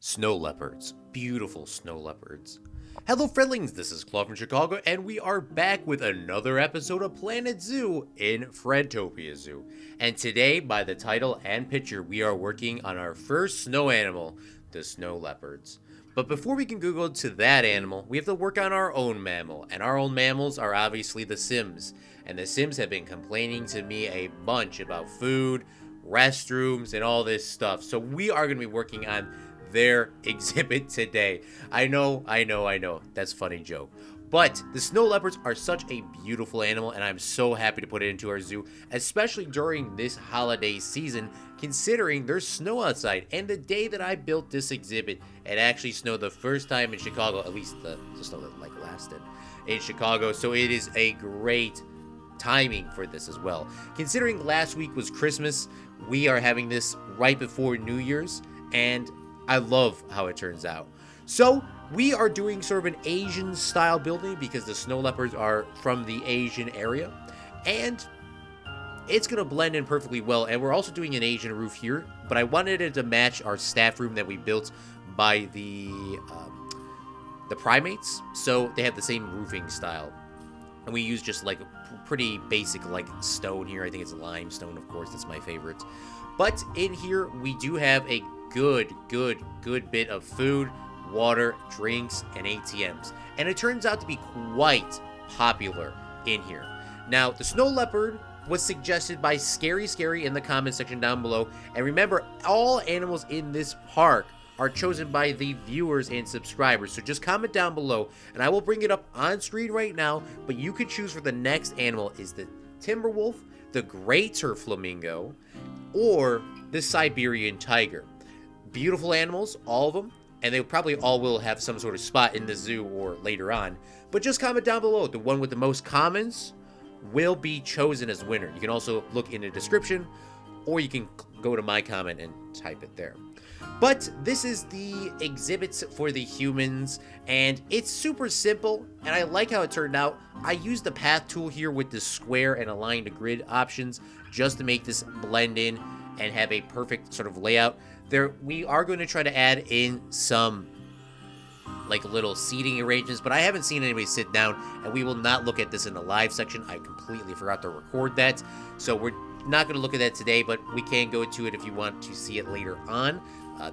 Snow leopards. Beautiful snow leopards. Hello, friendlings. This is Claude from Chicago, and we are back with another episode of Planet Zoo in Friendtopia Zoo. And today, by the title and picture, we are working on our first snow animal, the snow leopards. But before we can Google to that animal, we have to work on our own mammal. And our own mammals are obviously the Sims. And the Sims have been complaining to me a bunch about food, restrooms, and all this stuff. So we are going to be working on their exhibit today. I know. That's a funny joke. But the snow leopards are such a beautiful animal, and I'm so happy to put it into our zoo, especially during this holiday season, considering there's snow outside. And the day that I built this exhibit, it actually snowed the first time in Chicago, at least the snow that lasted in Chicago. So it is a great timing for this as well. Considering last week was Christmas, we are having this right before New Year's, and I love how it turns out. So we are doing sort of an Asian style building because the snow leopards are from the Asian area, and it's going to blend in perfectly well. And we're also doing an Asian roof here, but I wanted it to match our staff room that we built by the primates, so they have the same roofing style. And we use just like a pretty basic like stone here. I think it's limestone, of course. That's my favorite. But in here we do have a good bit of food, water, drinks, and ATMs. And it turns out to be quite popular in here. Now, the snow leopard was suggested by Scary in the comment section down below. And remember, all animals in this park are chosen by the viewers and subscribers. So just comment down below, and I will bring it up on screen right now. But you can choose for the next animal is the timber wolf, the greater flamingo, or the Siberian tiger. Beautiful animals, all of them, and they probably all will have some sort of spot in the zoo or later on. But just comment down below. The one with the most comments will be chosen as winner. You can also look in the description, or you can go to my comment and type it there. But this is the exhibits for the humans, and it's super simple, and I like how it turned out. I used the path tool here with the square and align to grid options just to make this blend in and have a perfect sort of layout. There, we are going to try to add in some like little seating arrangements, but I haven't seen anybody sit down, and we will not look at this in the live section. I completely forgot to record that, so we're not going to look at that today, but we can go to it if you want to see it later on.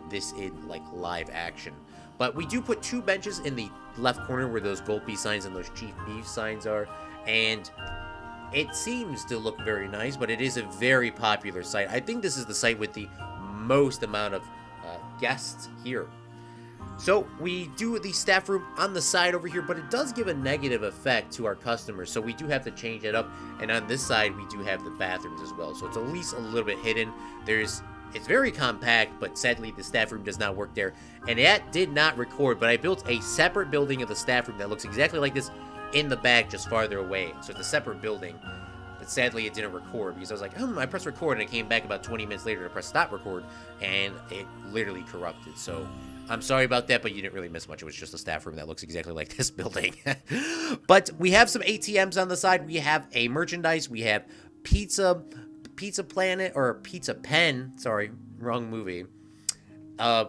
This in like live action. But we do put two benches in the left corner where those Gulpy signs and those Chief Beef signs are, and it seems to look very nice, but it is a very popular site. I think this is the site with the most amount of guests here. So we do the staff room on the side over here, but it does give a negative effect to our customers, so we do have to change that up. And on this side we do have the bathrooms as well, so it's at least a little bit hidden. It's very compact, but sadly the staff room does not work there, and that did not record. But I built a separate building of the staff room that looks exactly like this in the back, just farther away. So it's a separate building, but sadly it didn't record because I was like, I pressed record, and I came back about 20 minutes later to press stop record, and it literally corrupted. So I'm sorry about that, but you didn't really miss much. It was just a staff room that looks exactly like this building. But we have some ATMs on the side. We have a merchandise. We have Pizza Planet, or Pizza Pen. Sorry, wrong movie.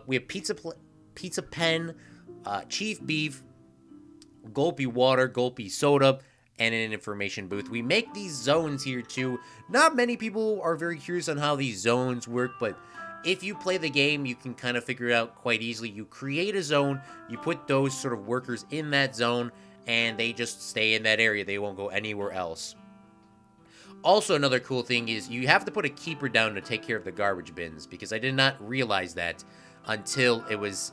We have Pizza Pen, Chief Beef, Gulpy Water, Gulpy Soda, and an information booth. We make these zones here too. Not many people are very curious on how these zones work, but if you play the game, you can kind of figure it out quite easily. You create a zone, you put those sort of workers in that zone, and they just stay in that area. They won't go anywhere else. Also, another cool thing is you have to put a keeper down to take care of the garbage bins, because I did not realize that until it was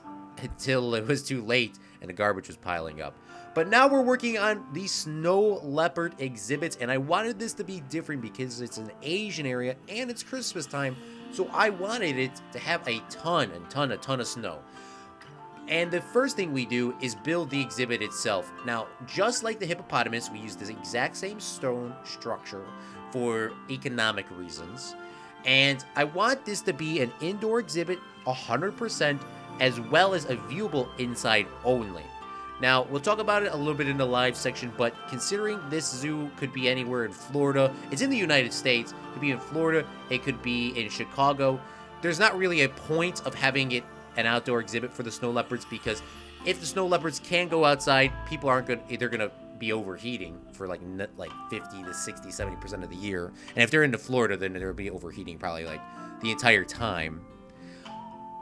too late and the garbage was piling up. But now we're working on the snow leopard exhibits, and I wanted this to be different because it's an Asian area and it's Christmas time, so I wanted it to have a ton of snow. And the first thing we do is build the exhibit itself. Now, just like the hippopotamus, we use the exact same stone structure for economic reasons. And I want this to be an indoor exhibit 100%, as well as a viewable inside only. Now, we'll talk about it a little bit in the live section, but considering this zoo could be anywhere in Florida, it's in the United States, it could be in Florida, it could be in Chicago, there's not really a point of having it an outdoor exhibit for the snow leopards, because if the snow leopards can go outside, people aren't going to, they're going to be overheating for like 50 to 60, 70% of the year. And if they're into Florida, then they'll be overheating probably like the entire time.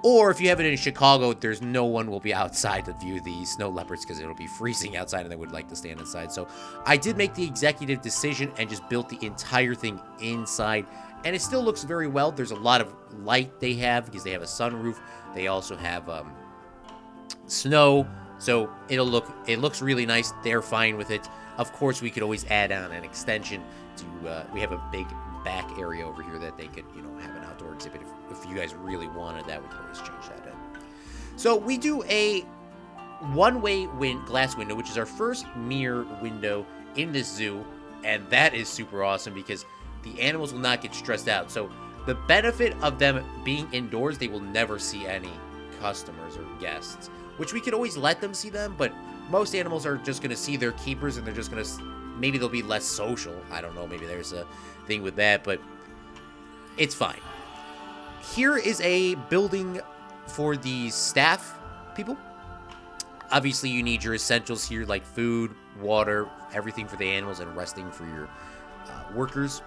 Or if you have it in Chicago, there's no one will be outside to view the snow leopards because it'll be freezing outside and they would like to stand inside. So I did make the executive decision and just built the entire thing inside. And it still looks very well. There's a lot of light they have because they have a sunroof. They also have snow. So it looks really nice. They're fine with it. Of course, we could always add on an extension to, we have a big back area over here that they could, have an outdoor exhibit. If you guys really wanted that, we can always change that in. So we do a one-way glass window, which is our first mirror window in this zoo. And that is super awesome because the animals will not get stressed out. So the benefit of them being indoors, they will never see any customers or guests, which we could always let them see them, but most animals are just going to see their keepers and they're just going to, maybe they'll be less social. I don't know, maybe there's a thing with that, but it's fine. Here is a building for the staff people. Obviously, you need your essentials here like food, water, everything for the animals, and resting for your workers.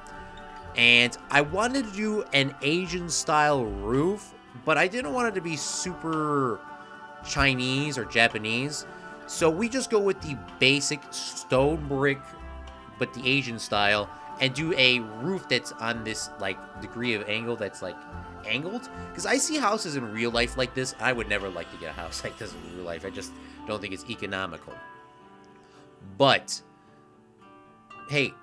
And I wanted to do an Asian-style roof, but I didn't want it to be super Chinese or Japanese. So we just go with the basic stone brick, but the Asian style, and do a roof that's on this like degree of angle that's like angled. Because I see houses in real life like this. I would never like to get a house like this in real life. I just don't think it's economical. But hey,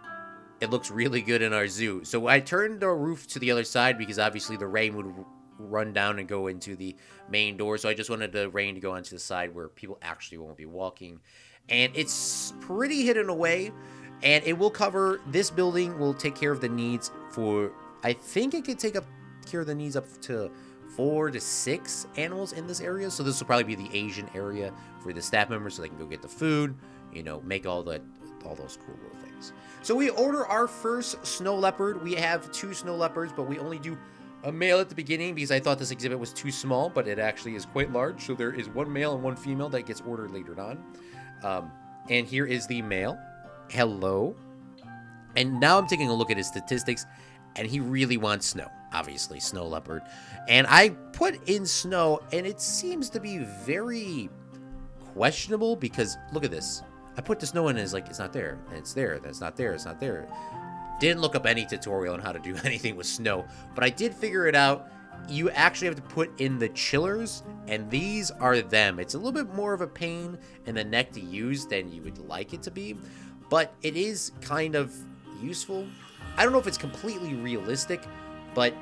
it looks really good in our zoo. So I turned the roof to the other side because obviously the rain would run down and go into the main door. So I just wanted the rain to go onto the side where people actually won't be walking. And it's pretty hidden away. And it will cover, this building will take care of the needs for, I think it could take care of the needs up to 4 to 6 animals in this area. So this will probably be the Asian area for the staff members so they can go get the food, make all those cool little things. So we order our first snow leopard. We have 2 snow leopards, but we only do a male at the beginning because I thought this exhibit was too small, but it actually is quite large. So there is 1 male and 1 female that gets ordered later on. And here is the male. Hello. And now I'm taking a look at his statistics, and he really wants snow. Obviously, snow leopard. And I put in snow, and it seems to be very questionable because look at this. I put the snow in, and it's like, it's not there, and it's there, and it's not there, it's not there. Didn't look up any tutorial on how to do anything with snow, but I did figure it out. You actually have to put in the chillers, and these are them. It's a little bit more of a pain in the neck to use than you would like it to be, but it is kind of useful. I don't know if it's completely realistic, but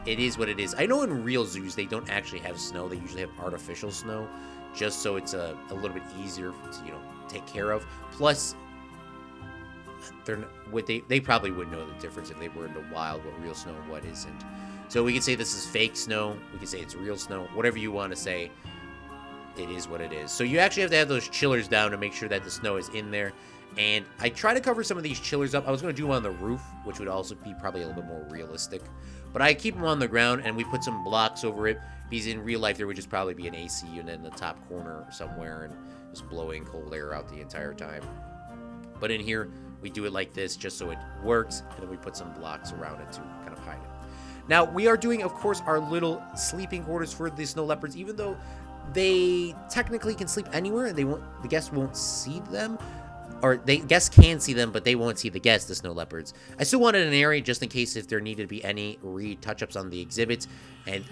it is what it is. I know in real zoos they don't actually have snow. They usually have artificial snow, just so it's a little bit easier to take care of. Plus, they probably would know the difference if they were in the wild, what real snow and what isn't. So we could say this is fake snow. We could say it's real snow. Whatever you want to say, it is what it is. So you actually have to have those chillers down to make sure that the snow is in there. And I try to cover some of these chillers up. I was going to do them on the roof, which would also be probably a little bit more realistic. But I keep them on the ground, and we put some blocks over it. Because in real life, there would just probably be an AC unit in the top corner somewhere and just blowing cold air out the entire time. But in here, we do it like this just so it works. And then we put some blocks around it to kind of hide it. Now, we are doing, of course, our little sleeping quarters for the snow leopards. Even though they technically can sleep anywhere and the guests won't see them. Or guests can see them, but they won't see the guests, the snow leopards. I still wanted an area just in case if there needed to be any retouch-ups on the exhibits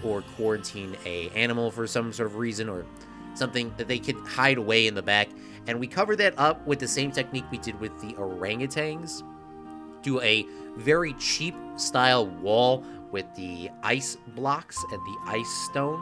or quarantine a animal for some sort of reason or something that they could hide away in the back. And we covered that up with the same technique we did with the orangutans. Do a very cheap style wall with the ice blocks and the ice stone.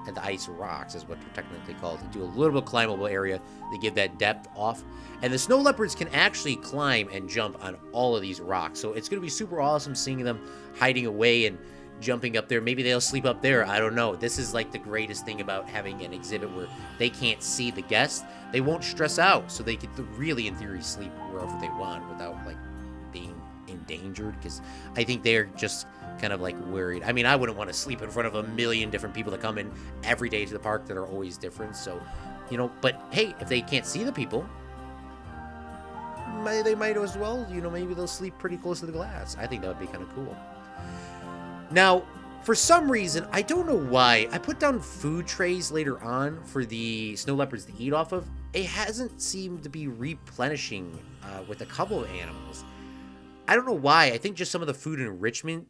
And the ice rocks is what they're technically called. To do a little bit of climbable area to give that depth off. And the snow leopards can actually climb and jump on all of these rocks. So it's going to be super awesome seeing them hiding away and jumping up there. Maybe they'll sleep up there. I don't know. This is like the greatest thing about having an exhibit where they can't see the guests. They won't stress out. So they could really, in theory, sleep wherever they want without like being endangered. Because I think they're just kind of like worried. I mean, I wouldn't want to sleep in front of a million different people that come in every day to the park that are always different. So, you know, but hey, if they can't see the people, they might as well, you know, maybe they'll sleep pretty close to the glass. I think that would be kind of cool. Now, for some reason, I don't know why, I put down food trays later on for the snow leopards to eat off of. It hasn't seemed to be replenishing with a couple of animals. I don't know why. I think just some of the food enrichment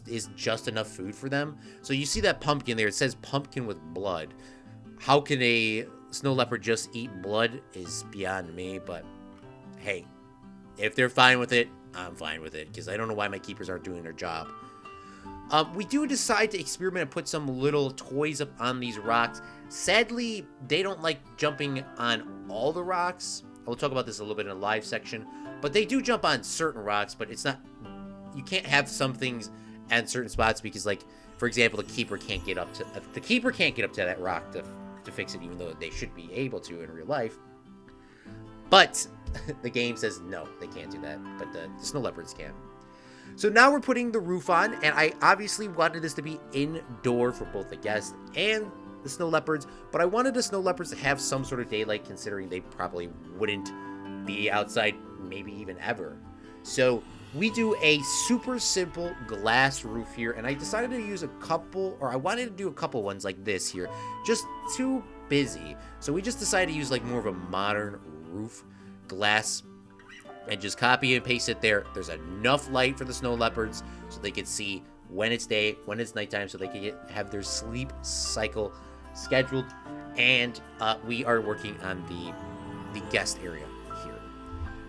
is just enough food for them. So you see that pumpkin there. It says pumpkin with blood. How can a snow leopard just eat blood is beyond me. But hey, if they're fine with it, I'm fine with it. Because I don't know why my keepers aren't doing their job. We do decide to experiment and put some little toys up on these rocks. Sadly, they don't like jumping on all the rocks. I'll talk about this a little bit in a live section. But they do jump on certain rocks, but it's not... You can't have some things at certain spots because, like, for example, the keeper can't get up to that rock to fix it, even though they should be able to in real life. But the game says no, they can't do that. But the snow leopards can. So now we're putting the roof on, and I obviously wanted this to be indoor for both the guests and the snow leopards, but I wanted the snow leopards to have some sort of daylight, considering they probably wouldn't be outside maybe even ever. So we do a super simple glass roof here, and I decided to use I wanted to do a couple ones like this here, just too busy. So we just decided to use like more of a modern roof glass and just copy and paste it there. There's enough light for the snow leopards so they can see when it's day, when it's nighttime, so they can have their sleep cycle scheduled. And we are working on the guest area here.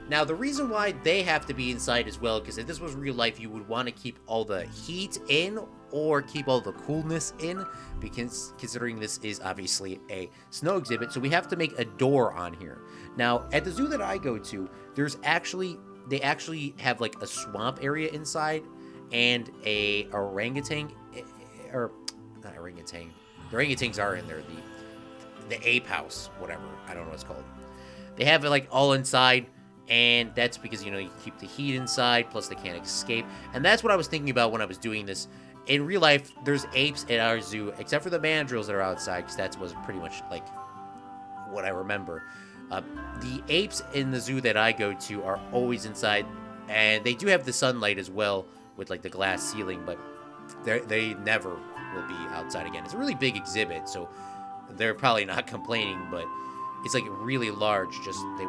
Now, the reason why they have to be inside as well, because if this was real life, you would want to keep all the heat in or keep all the coolness in, because considering this is obviously a snow exhibit, so we have to make a door on here. Now, at the zoo that I go to, they actually have like a swamp area inside and a orangutan, or not orangutan. The orangutans are in there. The ape house, whatever. I don't know what it's called. They have it like all inside, and that's because, you know, you keep the heat inside, plus they can't escape. And that's what I was thinking about when I was doing this. In real life, there's apes at our zoo, except for the mandrills that are outside, because that was pretty much like what I remember. The apes in the zoo that I go to are always inside, and they do have the sunlight as well with like the glass ceiling, but they never will be outside again. It's a really big exhibit, so they're probably not complaining, but it's like really large, just they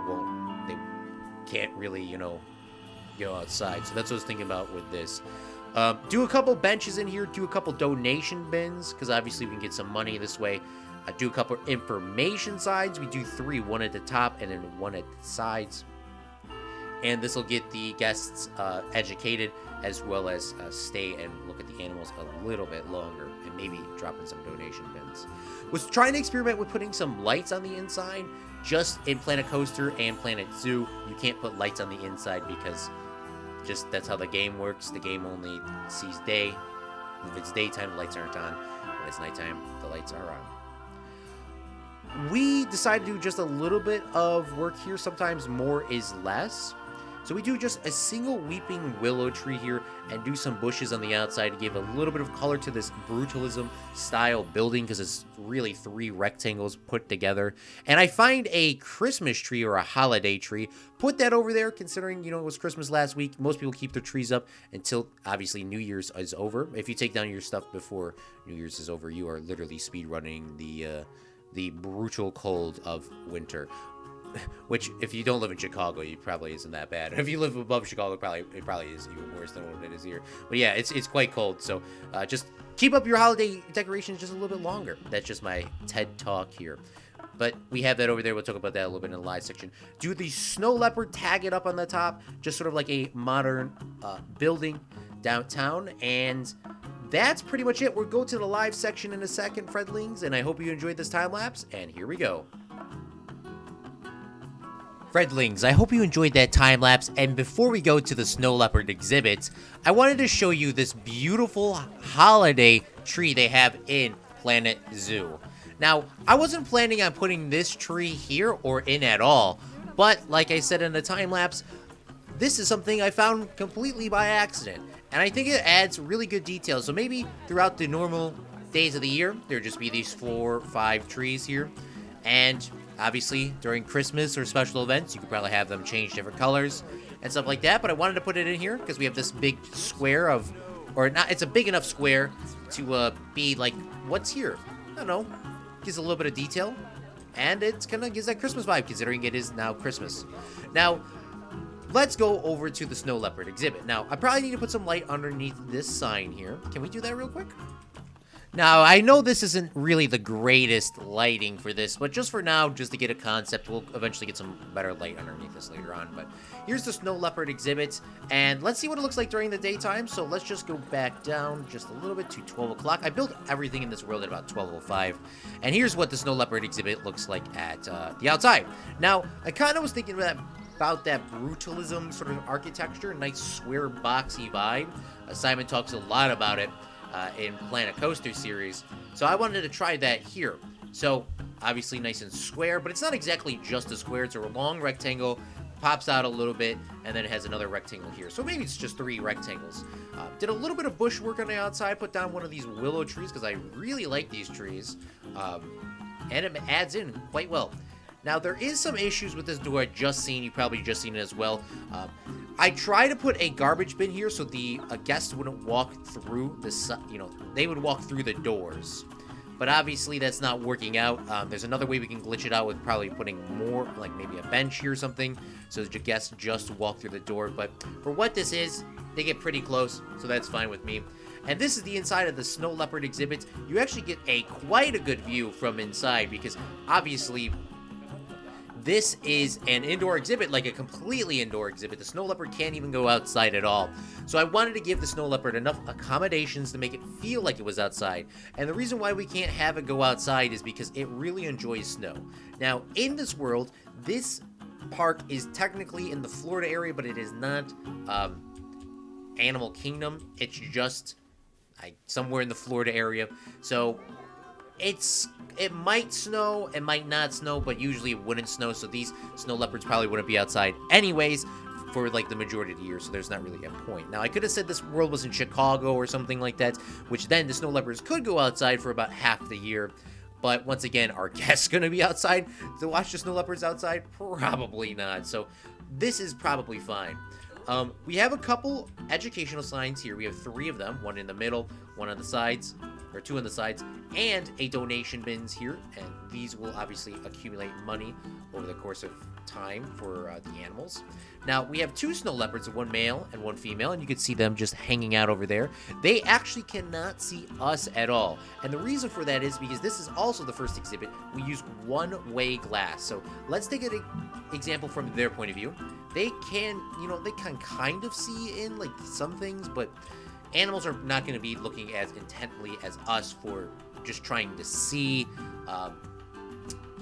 can't really, you know, go outside. So that's what I was thinking about with this. Do a couple benches in here, do a couple donation bins, because obviously we can get some money this way. Do a couple information sides. We do 3, one at the top and then one at the sides. And this will get the guests educated, as well as stay and look at the animals a little bit longer, and maybe drop in some donation bins. Was trying to experiment with putting some lights on the inside. Just in Planet Coaster and Planet Zoo, you can't put lights on the inside because just that's how the game works. The game only sees day. If it's daytime, the lights aren't on. When it's nighttime, the lights are on. We decided to do just a little bit of work here. Sometimes more is less. So we do just a single weeping willow tree here and do some bushes on the outside to give a little bit of color to this brutalism style building, because it's really 3 rectangles put together. And I find a Christmas tree or a holiday tree, put that over there, considering, you know, it was Christmas last week. Most people keep their trees up until obviously New Year's is over. If you take down your stuff before New Year's is over, you are literally speed running the brutal cold of winter. Which, if you don't live in Chicago, it probably isn't that bad. If you live above Chicago, it probably is even worse than what it is here. But yeah, it's quite cold. So just keep up your holiday decorations just a little bit longer. That's just my TED talk here. But we have that over there. We'll talk about that a little bit in the live section. Do the snow leopard, tag it up on the top, just sort of like a modern building downtown. And that's pretty much it. We'll go to the live section in a second, Fredlings, and I hope you enjoyed this time lapse. And here we go. Fredlings, I hope you enjoyed that time lapse, and before we go to the snow leopard exhibits, I wanted to show you this beautiful holiday tree they have in Planet Zoo. Now, I wasn't planning on putting this tree here or in at all, but like I said in the time lapse, this is something I found completely by accident. And I think it adds really good detail. So maybe throughout the normal days of the year, there'd just be these 4 or 5 trees here. And obviously, during Christmas or special events, you could probably have them change different colors and stuff like that. But I wanted to put it in here because we have this big square of, or not, it's a big enough square to be like, what's here? I don't know. Gives a little bit of detail. And it's kind of gives that Christmas vibe, considering it is now Christmas. Now, let's go over to the snow leopard exhibit. Now, I probably need to put some light underneath this sign here. Can we do that real quick? Now, I know this isn't really the greatest lighting for this, but just for now, just to get a concept, we'll eventually get some better light underneath this later on. But here's the snow leopard exhibit, and let's see what it looks like during the daytime. So let's just go back down just a little bit to 12 o'clock. I built everything in this world at about 12:05, and here's what the snow leopard exhibit looks like at the outside. Now, I kind of was thinking about that brutalism sort of architecture, nice square boxy vibe. Simon talks a lot about it in Planet Coaster series, so I wanted to try that here. So obviously nice and square, but it's not exactly just a square. It's a long rectangle, pops out a little bit, and then it has another rectangle here. So maybe it's just 3 rectangles. Did a little bit of bush work on the outside, put down one of these willow trees because I really like these trees, and it adds in quite well. Now, there is some issues with this door I just seen. You probably just seen it as well. I try to put a garbage bin here so the guests wouldn't walk through the, they would walk through the doors. But obviously, that's not working out. There's another way we can glitch it out with probably putting more, like maybe a bench here or something, so the guests just walk through the door. But for what this is, they get pretty close, so that's fine with me. And this is the inside of the snow leopard exhibit. You actually get quite a good view from inside because obviously this is an indoor exhibit, like a completely indoor exhibit. The snow leopard can't even go outside at all. So I wanted to give the snow leopard enough accommodations to make it feel like it was outside. And the reason why we can't have it go outside is because it really enjoys snow. Now, in this world, this park is technically in the Florida area, but it is not Animal Kingdom. It's just somewhere in the Florida area. So it might snow, it might not snow, but usually it wouldn't snow, so these snow leopards probably wouldn't be outside anyways for like the majority of the year, so there's not really a point. Now, I could have said this world was in Chicago or something like that, which then the snow leopards could go outside for about half the year, but once again, are guests going to be outside to watch the snow leopards outside? Probably not, so this is probably fine. We have a couple educational signs here. We have 3 of them, one in the middle, one on the sides, or 2 on the sides, and a donation bins here, and these will obviously accumulate money over the course of time for the animals. Now, we have 2 snow leopards, one male and one female, and you can see them just hanging out over there. They actually cannot see us at all, and the reason for that is because this is also the first exhibit. We use one-way glass, so let's take an example from their point of view. They can, they can kind of see in, like, some things, but animals are not going to be looking as intently as us for just trying to see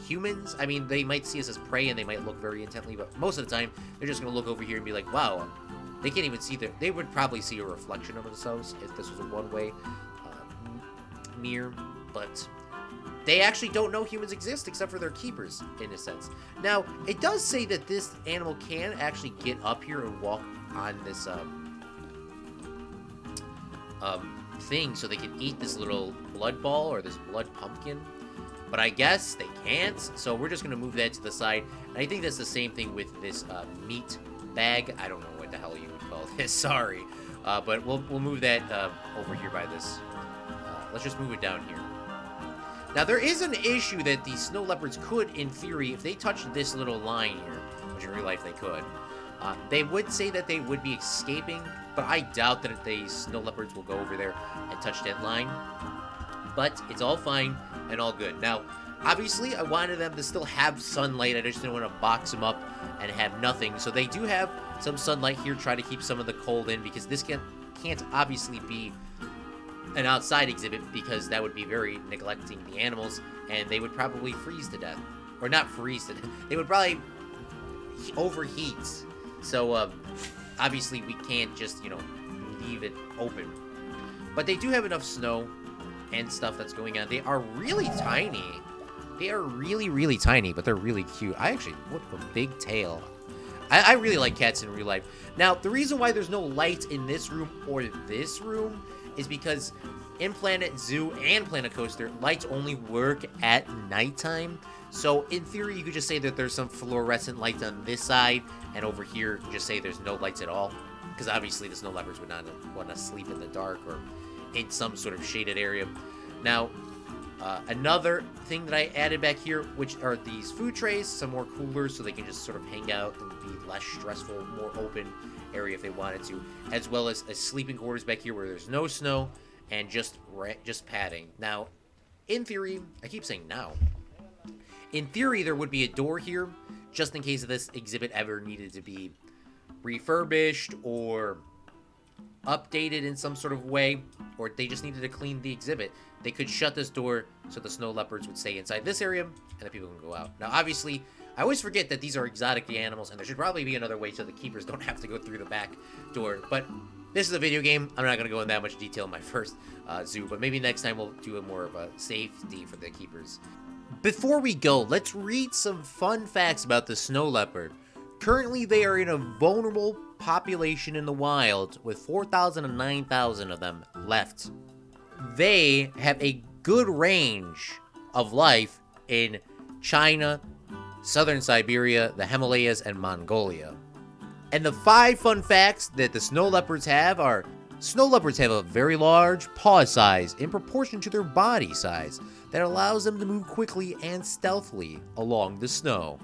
humans. I mean, they might see us as prey and they might look very intently, but most of the time, they're just going to look over here and be like, wow, they can't even see they would probably see a reflection of themselves if this was a one-way mirror, but they actually don't know humans exist except for their keepers, in a sense. Now, it does say that this animal can actually get up here and walk on this thing so they can eat this little blood ball or this blood pumpkin, but I guess they can't, so we're just going to move that to the side. And I think that's the same thing with this meat bag. I don't know what the hell you would call this, sorry, but we'll move that over here by this. Let's just move it down here. Now, there is an issue that the snow leopards could, in theory, if they touched this little line here, which in real life they could, they would say that they would be escaping, but I doubt that the snow leopards will go over there and touch that line. But it's all fine and all good. Now, obviously, I wanted them to still have sunlight. I just didn't want to box them up and have nothing. So they do have some sunlight here, try to keep some of the cold in, because this can't obviously be an outside exhibit, because that would be very neglecting the animals, and they would probably freeze to death. Or not freeze to death. They would probably overheat. So, obviously, we can't just, leave it open. But they do have enough snow and stuff that's going on. They are really tiny. They are really, really tiny, but they're really cute. I actually, what a big tail. I really like cats in real life. Now, the reason why there's no lights in this room or this room is because in Planet Zoo and Planet Coaster, lights only work at nighttime. So, in theory, you could just say that there's some fluorescent lights on this side, and over here, just say there's no lights at all. Because obviously, the snow leopards would not want to sleep in the dark or in some sort of shaded area. Now, another thing that I added back here, which are these food trays, some more coolers so they can just sort of hang out and be less stressful, more open area if they wanted to, as well as a sleeping quarters back here where there's no snow and just padding. Now, in theory, I keep saying now, in theory there would be a door here just in case this exhibit ever needed to be refurbished or updated in some sort of way, or they just needed to clean the exhibit. They could shut this door so the snow leopards would stay inside this area and the people can go out. Now, obviously, I always forget that these are exotic animals, and there should probably be another way so the keepers don't have to go through the back door. But this is a video game. I'm not going to go in that much detail in my first zoo, but maybe next time we'll do a more of a safety for the keepers. Before we go, let's read some fun facts about the snow leopard. Currently, they are in a vulnerable population in the wild, with 4,000 to 9,000 of them left. They have a good range of life in China, southern Siberia, the Himalayas, and Mongolia. And the 5 fun facts that the snow leopards have are: snow leopards have a very large paw size in proportion to their body size that allows them to move quickly and stealthily along the snow.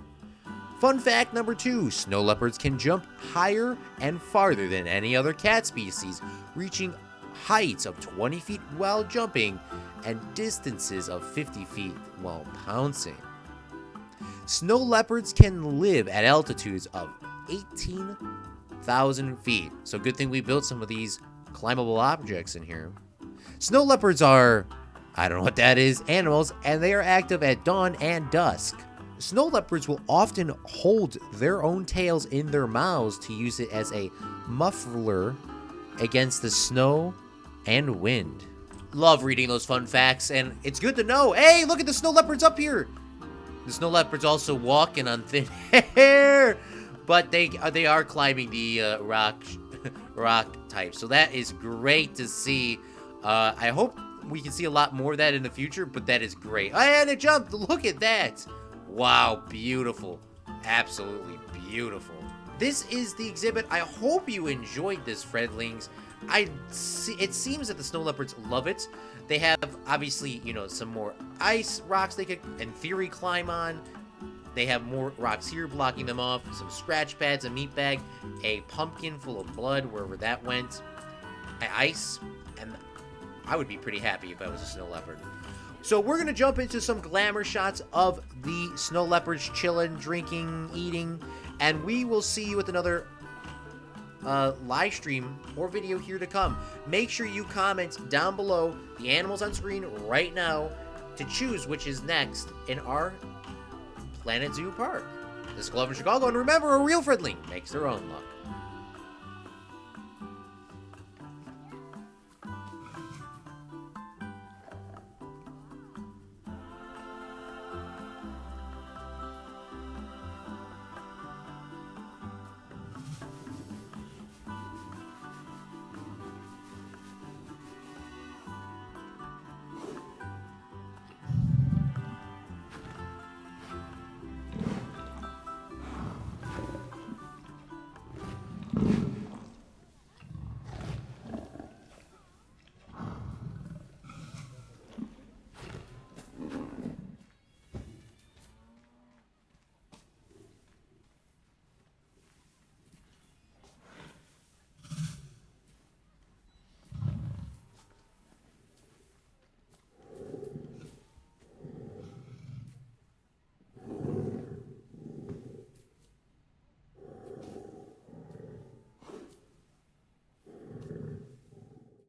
Fun fact number 2, snow leopards can jump higher and farther than any other cat species, reaching heights of 20 feet while jumping and distances of 50 feet while pouncing. Snow leopards can live at altitudes of 18,000 feet, so good thing we built some of these climbable objects in here. Snow leopards are, I don't know what that is, animals, and they are active at dawn and dusk. Snow leopards will often hold their own tails in their mouths to use it as a muffler against the snow and wind. Love reading those fun facts, and it's good to know. Hey, look at the snow leopards up here. The snow leopards also walking on thin air, but they are climbing the rock type, so that is great to see. I hope we can see a lot more of that in the future, but that is great. And it jumped. Look at that. Wow, beautiful. Absolutely beautiful. This is the exhibit. I hope you enjoyed this, friendlings. It seems that the snow leopards love it. They have, obviously, some more ice rocks they could, in theory, climb on. They have more rocks here blocking them off, some scratch pads, a meat bag, a pumpkin full of blood, wherever that went, ice, and I would be pretty happy if I was a snow leopard. So we're going to jump into some glamour shots of the snow leopards chilling, drinking, eating, and we will see you with another live stream or video here to come. Make sure you comment down below the animals on screen right now to choose which is next in our Planet Zoo Park. This is Claude from Chicago, and remember, a real friendly makes their own luck.